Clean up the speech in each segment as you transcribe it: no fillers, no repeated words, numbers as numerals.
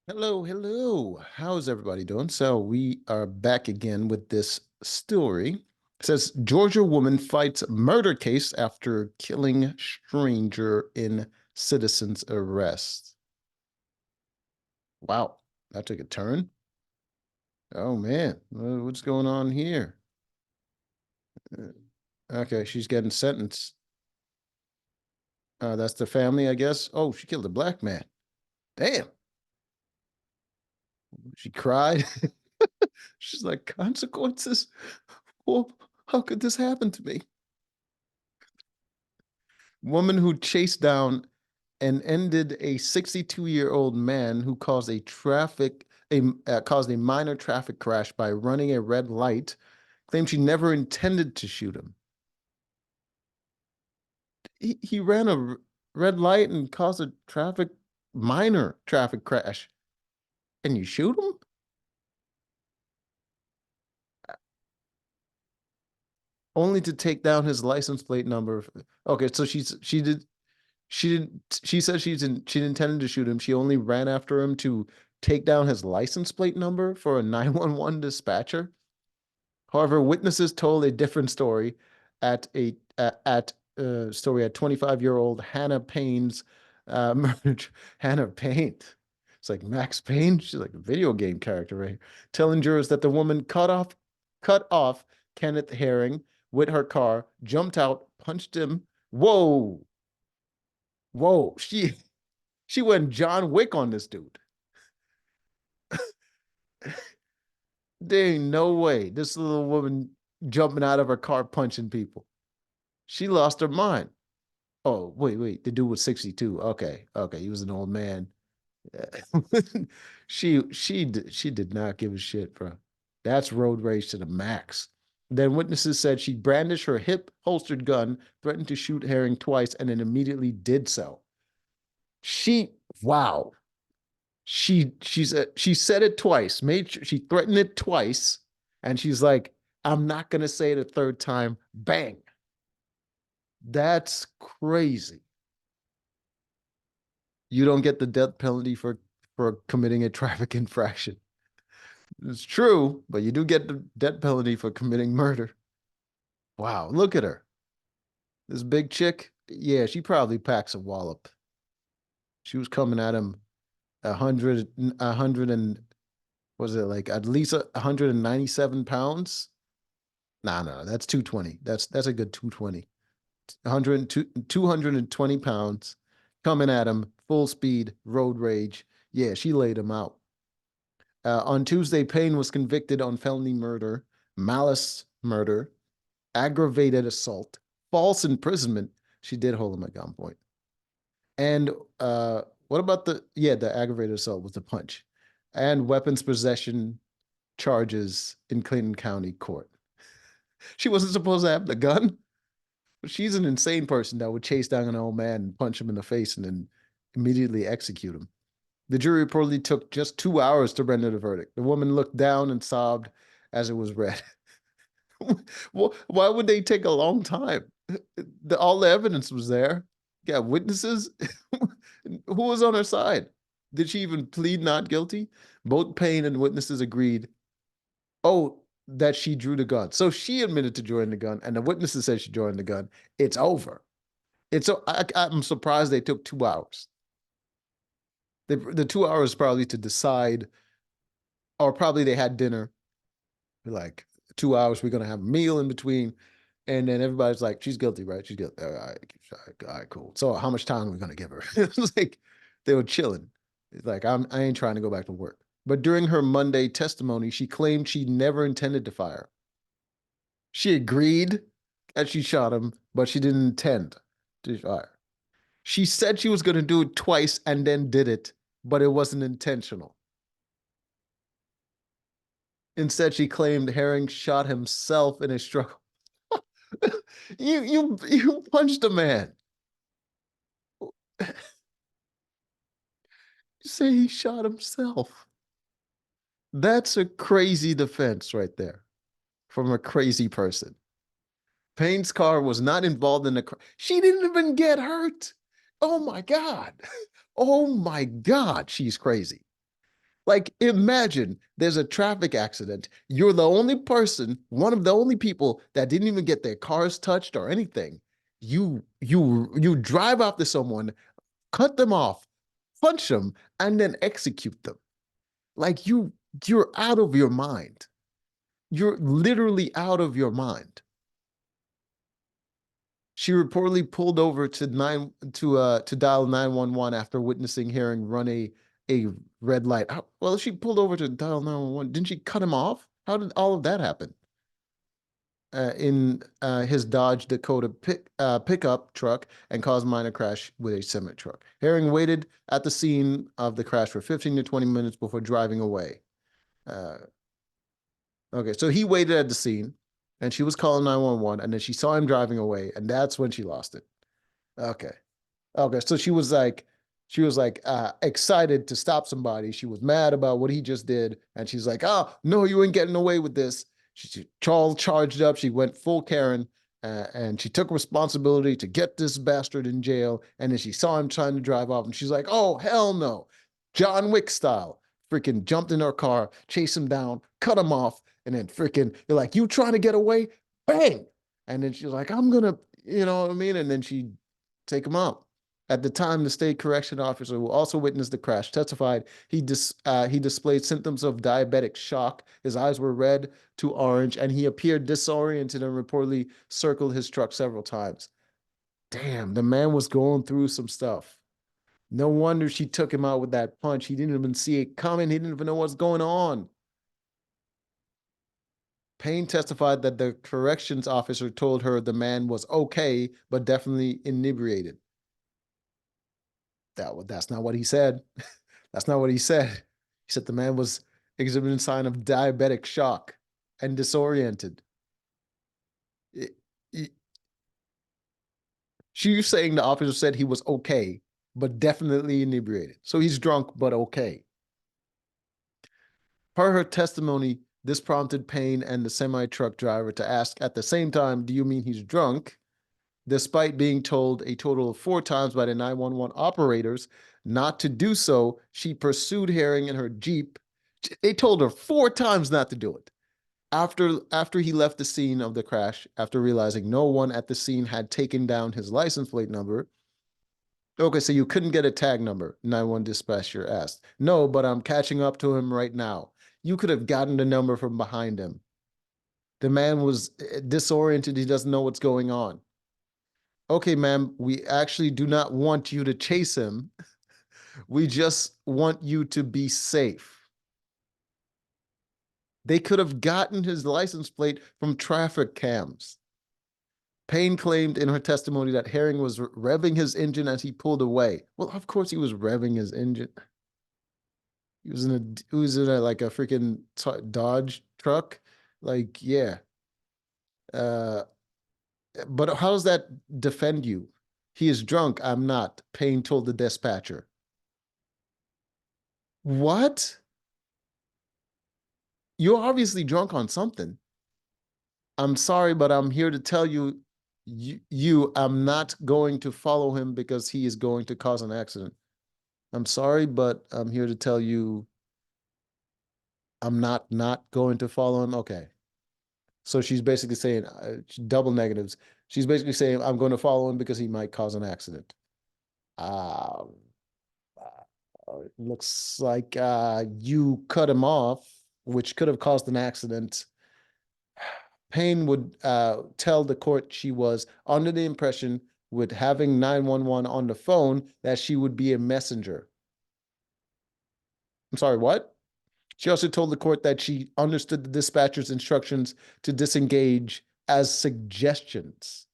Hello, hello. How's everybody doing? So we are back again with this story. It says Georgia woman fights murder case after killing stranger in citizen's arrest. Wow, that took a turn. Oh man, what's going on here? Uh, Okay, she's getting sentenced. That's the family, I guess. Oh, she killed a black man. Damn. She cried. She's like, consequences? Well, how could this happen to me? Woman who chased down and ended a 62-year-old man who caused a minor traffic crash by running a red light, claimed she never intended to shoot him. He ran a red light and caused a minor traffic crash, and you shoot him? Only to take down his license plate number. Okay, so she said she intended to shoot him. She only ran after him to take down his license plate number for a 911 dispatcher. However, witnesses told a different story at story at 25-year-old Hannah Payne's murder. Hannah Payne. It's like Max Payne. She's like a video game character, right? Telling jurors that the woman cut off Kenneth Herring with her car, jumped out, punched him. Whoa, whoa. She went John Wick on this dude. There ain't no way this little woman jumping out of her car punching people. She lost her mind. Oh, wait. The dude was 62. Okay. He was an old man. She did not give a shit, bro. That's road rage to the max. Then witnesses said she brandished her hip holstered gun, threatened to shoot Herring twice, and then immediately did so. She wow. She said it twice. Made sure she threatened it twice, and she's like, "I'm not gonna say it a third time." Bang! That's crazy. You don't get the death penalty for committing a traffic infraction. It's true, but you do get the death penalty for committing murder. Wow, look at her. This big chick. Yeah, she probably packs a wallop. She was coming at him a hundred and was it like at least 197 pounds? Nah, no, that's 220. That's a good 220. 220 pounds coming at him, full speed, road rage. Yeah, she laid him out. On Tuesday, Payne was convicted on felony murder, malice murder, aggravated assault, false imprisonment. She did hold him at gunpoint. And what about the aggravated assault was the punch and weapons possession charges in Clayton County Court. She wasn't supposed to have the gun. She's an insane person that would chase down an old man and punch him in the face and then immediately execute him. The jury reportedly took just 2 hours to render the verdict. The woman looked down and sobbed as it was read. Well, why would they take a long time? All the evidence was there. Yeah, witnesses. Who was on her side? Did she even plead not guilty? Both Payne and witnesses agreed. Oh, that she drew the gun. So she admitted to drawing the gun, and the witnesses said she joined the gun. It's over. It's so I'm surprised they took 2 hours. The 2 hours probably to decide, or probably they had dinner. Like 2 hours, we're gonna have a meal in between, and then everybody's like, "She's guilty, right? She's guilty. All right, cool. So how much time are we gonna give her?" It's like they were chilling. It's like I ain't trying to go back to work. But during her Monday testimony, she claimed she never intended to fire. She agreed that she shot him, but she didn't intend to fire. She said she was going to do it twice and then did it, but it wasn't intentional. Instead, she claimed Herring shot himself in a struggle. You punched a man. You say he shot himself. That's a crazy defense right there from a crazy person. Payne's car was not involved in the crime. She didn't even get hurt. Oh my God. Oh my God. She's crazy. Like, imagine there's a traffic accident. You're the only person, one of the only people that didn't even get their cars touched or anything. You drive after someone, cut them off, punch them, and then execute them. Like you're out of your mind. You're literally out of your mind. She reportedly pulled over to dial 911 after witnessing Herring run a red light. Well, she pulled over to dial 911. Didn't she cut him off? How did all of that happen? In his Dodge Dakota pickup truck and caused minor crash with a semi truck. Herring waited at the scene of the crash for 15 to 20 minutes before driving away. Uh, okay, so he waited at the scene, and she was calling 911, and then she saw him driving away, and that's when she lost it. Okay. Okay, so she was like excited to stop somebody. She was mad about what he just did, and she's like, "Oh no, you ain't getting away with this." Charles charged up. She went full Karen, and she took responsibility to get this bastard in jail. And then she saw him trying to drive off, and she's like, "Oh hell no, John Wick style!" Freaking jumped in her car, chased him down, cut him off, and then freaking you're like, "You trying to get away?" Bang! And then she's like, "I'm gonna," you know what I mean? And then she take him out. At the time, the state correction officer who also witnessed the crash testified he displayed symptoms of diabetic shock. His eyes were red to orange, and he appeared disoriented and reportedly circled his truck several times. Damn, the man was going through some stuff. No wonder she took him out with that punch. He didn't even see it coming. He didn't even know what's going on. Payne testified that the corrections officer told her the man was okay, but definitely inebriated. That's not what he said. That's not what he said. He said the man was exhibiting sign of diabetic shock and disoriented. It- it- She's saying the officer said he was okay, but definitely inebriated. So he's drunk, but okay. Per her testimony, this prompted Payne and the semi truck driver to ask at the same time, "Do you mean he's drunk?" Despite being told a total of 4 times by the 911 operators not to do so, she pursued Herring in her Jeep. They told her 4 times not to do it. After he left the scene of the crash, after realizing no one at the scene had taken down his license plate number. Okay, so you couldn't get a tag number, 911 dispatcher asked. No, but I'm catching up to him right now. You could have gotten the number from behind him. The man was disoriented. He doesn't know what's going on. Okay, ma'am, we actually do not want you to chase him. We just want you to be safe. They could have gotten his license plate from traffic cams. Payne claimed in her testimony that Herring was revving his engine as he pulled away. Well, of course he was revving his engine. He was in a like a freaking Dodge truck. Like, yeah. Uh, but how does that defend you? He is drunk. I'm not. Payne told the dispatcher. What? You're obviously drunk on something. I'm sorry, but I'm here to tell you, I'm not going to follow him because he is going to cause an accident. I'm sorry, but I'm here to tell you I'm not going to follow him. Okay. So she's basically saying double negatives. She's basically saying I'm going to follow him because he might cause an accident. Um, it looks like you cut him off, which could have caused an accident. Payne would tell the court she was under the impression with having 911 on the phone that she would be a messenger. I'm sorry, what? She also told the court that she understood the dispatcher's instructions to disengage as suggestions.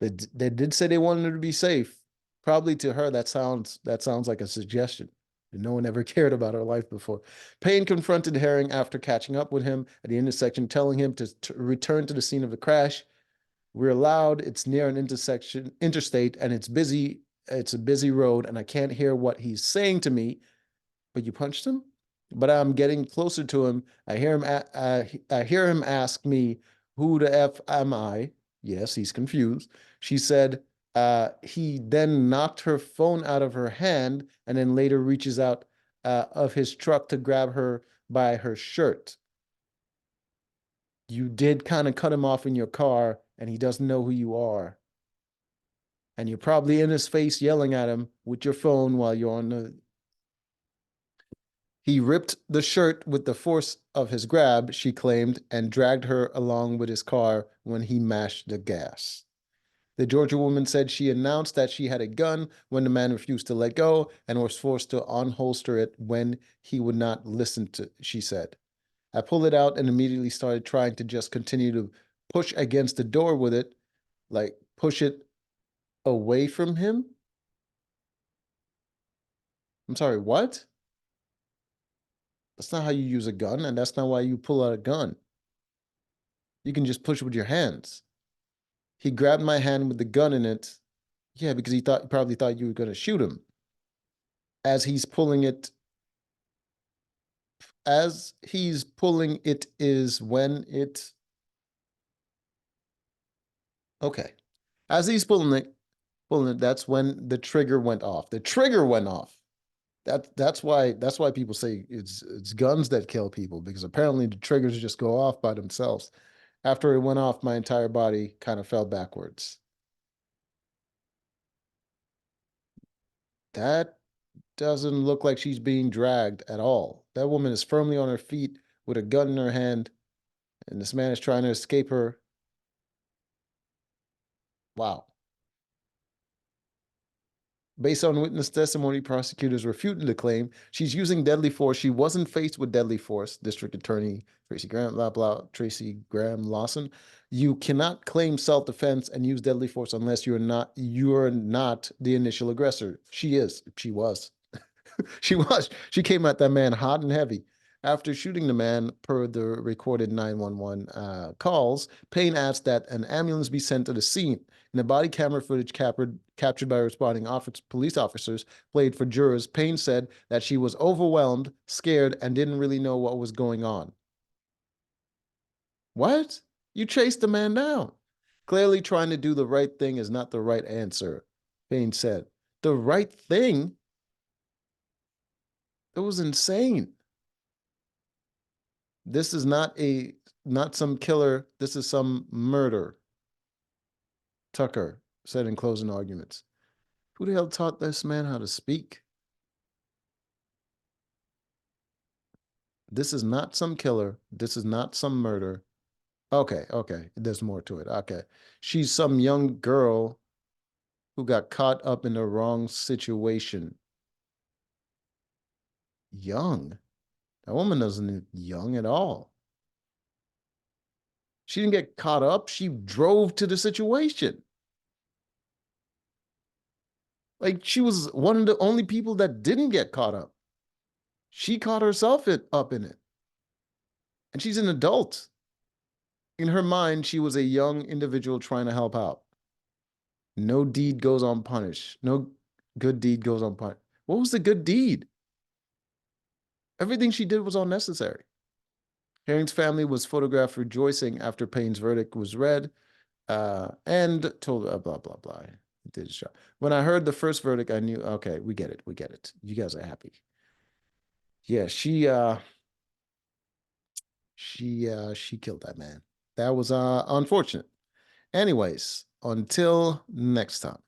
They did say they wanted her to be safe. Probably to her, that sounds like a suggestion. No one ever cared about her life before. Payne confronted Herring after catching up with him at the intersection, telling him to return to the scene of the crash. We're loud. It's near an interstate, and it's busy. It's a busy road, and I can't hear what he's saying to me. But you punched him? But I'm getting closer to him. I hear him ask me, "Who the f am I?" Yes, he's confused. She said, He then knocked her phone out of her hand and then later reaches out of his truck to grab her by her shirt. You did kind of cut him off in your car, and he doesn't know who you are. And you're probably in his face yelling at him with your phone while you're on the. He ripped the shirt with the force of his grab, she claimed, and dragged her along with his car when he mashed the gas. The Georgia woman said she announced that she had a gun when the man refused to let go and was forced to unholster it when he would not listen to, she said. I pulled it out and immediately started trying to just continue to push against the door with it, like push it away from him. I'm sorry, what? That's not how you use a gun, and that's not why you pull out a gun. You can just push with your hands. He grabbed my hand with the gun in it. Yeah, because he probably thought you were going to shoot him. As he's pulling it, as he's pulling it is when it, okay. As he's pulling it, that's when the trigger went off. The trigger went off. That's why people say it's guns that kill people, because apparently the triggers just go off by themselves. After it went off, my entire body kind of fell backwards. That doesn't look like she's being dragged at all. That woman is firmly on her feet with a gun in her hand, and this man is trying to escape her. Wow. Based on witness testimony, prosecutors refuted the claim she's using deadly force. She wasn't faced with deadly force. District Attorney Tracy Graham, blah, blah, Tracy Graham Lawson. You cannot claim self-defense and use deadly force unless you're not the initial aggressor. She is. She was. She was. She came at that man hot and heavy. After shooting the man, per the recorded 911 calls, Payne asked that an ambulance be sent to the scene. In the body camera footage captured by responding police officers played for jurors, Payne said that she was overwhelmed, scared, and didn't really know what was going on. What? You chased the man down. Clearly, trying to do the right thing is not the right answer, Payne said. The right thing? It was insane. This is not some killer. This is some murder. Tucker said in closing arguments. Who the hell taught this man how to speak? This is not some killer. This is not some murder. Okay, okay. There's more to it. Okay. She's some young girl who got caught up in the wrong situation. Young. That woman doesn't young at all. She didn't get caught up. She drove to the situation. Like, she was one of the only people that didn't get caught up. She caught herself up in it. And she's an adult. In her mind, she was a young individual trying to help out. No deed goes unpunished. No good deed goes unpunished. What was the good deed? Everything she did was unnecessary. Herring's family was photographed rejoicing after Payne's verdict was read, and told blah, blah, blah. Did a shot. When I heard the first verdict, I knew, okay, we get it. We get it. You guys are happy. Yeah, she killed that man. That was unfortunate. Anyways, until next time.